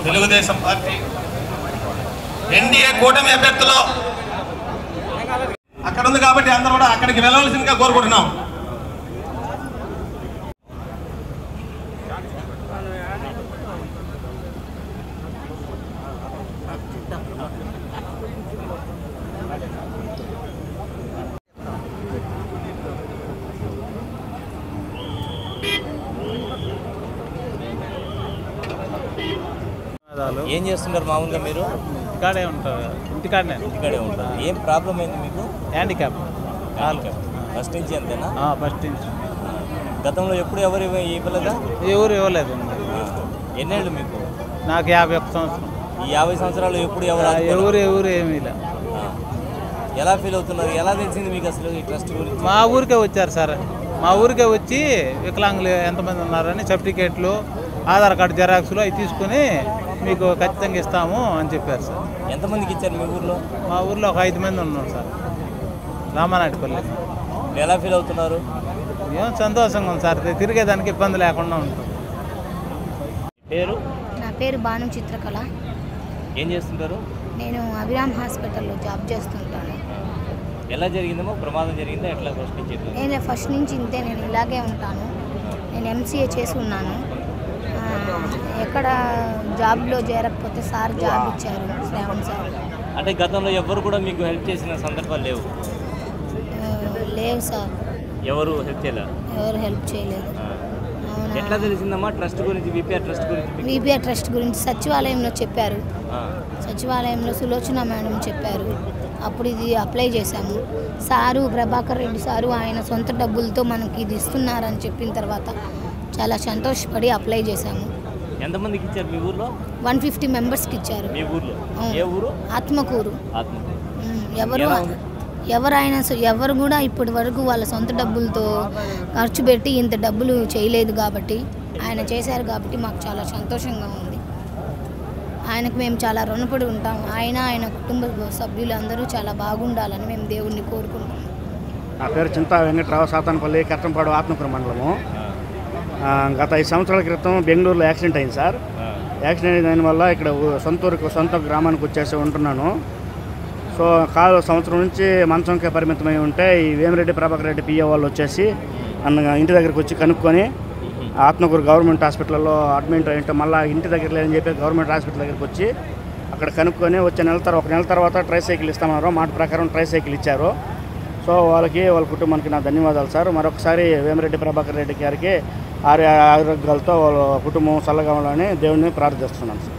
Telugu Desam party NDA కూటమి అభ్యర్థులు అక్కడ ఉంది కాబట్టి అందరూ కూడా అక్కడికి వెళ్ళవలసిందిగా కోరుకుంటున్నాం. ఏం చేస్తున్నారు మామూలుగా మీరు? ఇంటికాడే ఉంటారు. ఇంటికాడే ఉంటారు. ఏం ప్రాబ్లం అయింది మీకు? హ్యాండిక్యాప్. ఫస్ట్ నుంచి అంతేనా? ఫస్ట్ నుంచి. గతంలో ఎప్పుడు ఎవరు ఇవ్వలేదా? ఎవరు ఇవ్వలేదు. ఎన్నేళ్ళు మీకు? నాకు 51 సంవత్సరం. ఈ 50 సంవత్సరాలు ఎప్పుడు ఎవరు ఏమీ లేదు. ఎలా ఫీల్ అవుతున్నారు? ఎలా తెలిసింది మీకు అసలు ఈ ట్రస్ట్ గురించి? మా ఊరికే వచ్చారు సార్. మా ఊరికే వచ్చి వికలాంగులు ఎంతమంది ఉన్నారని సర్టిఫికేట్లు, ఆధార్ కార్డు జెరాక్స్లు అవి తీసుకుని మీకు ఖచ్చితంగా ఇస్తాము అని చెప్పారు సార్. ఎంతమందికి ఇచ్చారు మీ ఊర్లో? మా ఊర్లో ఒక 5 మంది ఉన్నారు సార్. రామానాయుడుపల్లి. ఎలా ఫీల్ అవుతున్నారు? ఏం సంతోషంగా ఉంది సార్. తిరిగేదానికి ఇబ్బంది లేకుండా ఉంటుంది. పేరు? నా పేరు భాను చిత్రకళ. ఏం చేస్తుంటారు? నేను అభిరామ్ హాస్పిటల్లో జాబ్ చేస్తుంటాను. ఎలా జరిగిందేమో? ప్రమాదం జరిగిందా? ఎట్లా ఫస్ట్ నుంచి? నేను ఫస్ట్ నుంచి ఇంతే, నేను ఇలాగే ఉంటాను. నేను ఎంసీఏ చేసి ఉన్నాను. ఎక్కడ జాబ్లో చేరకపోతే సార్ జాబ్ ఇచ్చారు, శ్రావణ్ సార్. అంటే గతంలో ఎవరు కూడా మీకు హెల్ప్ చేసిన సందర్భాలు లేవు? లేవు సార్. ఎవరు హెల్ప్ చేయలేదు? ఎవరు హెల్ప్ చేయలేదు. ఎట్లా తెలిసిందమ్మా ట్రస్ట్ గురించి? విపిఆర్ ట్రస్ట్ గురించి? విపిఆర్ ట్రస్ట్ గురించి సచివాలయంలో చెప్పారు. సచివాలయంలో సులోచన మేడం చెప్పారు. అప్పుడు ఇది అప్లై చేశాము. సారు ప్రభాకర్ రెడ్డి సారు ఆయన సొంత డబ్బులతో మనకి ఇది ఇస్తున్నారని చెప్పిన తర్వాత చాలా సంతోషపడి అప్లై చేశాము. ఎంతమందికి ఇచ్చారు మీ ఊర్లో? 150 మెంబర్స్కి ఇచ్చారు. మీ ఊర్లో? ఏ ఊరు? ఆత్మకూరు. ఎవరు కూడా ఇప్పటి వరకు వాళ్ళ సొంత డబ్బులతో ఖర్చు పెట్టి ఇంత డబ్బులు చేయలేదు కాబట్టి ఆయన చేశారు కాబట్టి మాకు చాలా సంతోషంగా ఉంది. ఆయనకు మేము చాలా రుణపడి ఉంటాం. ఆయన కుటుంబ సభ్యులు అందరూ చాలా బాగుండాలని మేము దేవుణ్ణి కోరుకుంటాం. నా పేరు చింతా వెంకట్రావు, సాతానపల్లి, కట్టంపాడు, ఆత్మకూరు మండలము. గత 5 సంవత్సరాల క్రితం బెంగళూరులో యాక్సిడెంట్ అయింది సార్. యాక్సిడెంట్ అయిన దానివల్ల ఇక్కడ సొంత గ్రామానికి వచ్చేసి ఉంటున్నాను. సో సంవత్సరం నుంచి మంచంకే పరిమితమై ఉంటే ఈ వేమిరెడ్డి ప్రభాకర్ రెడ్డి పిఏ వాళ్ళు వచ్చేసి ఇంటి దగ్గరికి వచ్చి కనుక్కొని ఆత్మకూరు గవర్నమెంట్ హాస్పిటల్లో అడ్మిట్ అయ్యింటే మళ్ళీ ఇంటి దగ్గర లేదని చెప్పి గవర్నమెంట్ హాస్పిటల్ దగ్గరికి వచ్చి అక్కడ కనుక్కొని వచ్చే ఒక నెల తర్వాత ట్రైసైకిల్ ఇస్తామన్నారు. మాట ప్రకారం ట్రైసైకిల్ ఇచ్చారు. సో వాళ్ళ కుటుంబానికి నా ధన్యవాదాలు సార్. మరొకసారి వేమిరెడ్డి ప్రభాకర్ రెడ్డి గారికి ఆరోగ్యాలతో వాళ్ళ కుటుంబం చల్లగా ఉండాలని దేవుడిని ప్రార్థిస్తున్నాను సార్.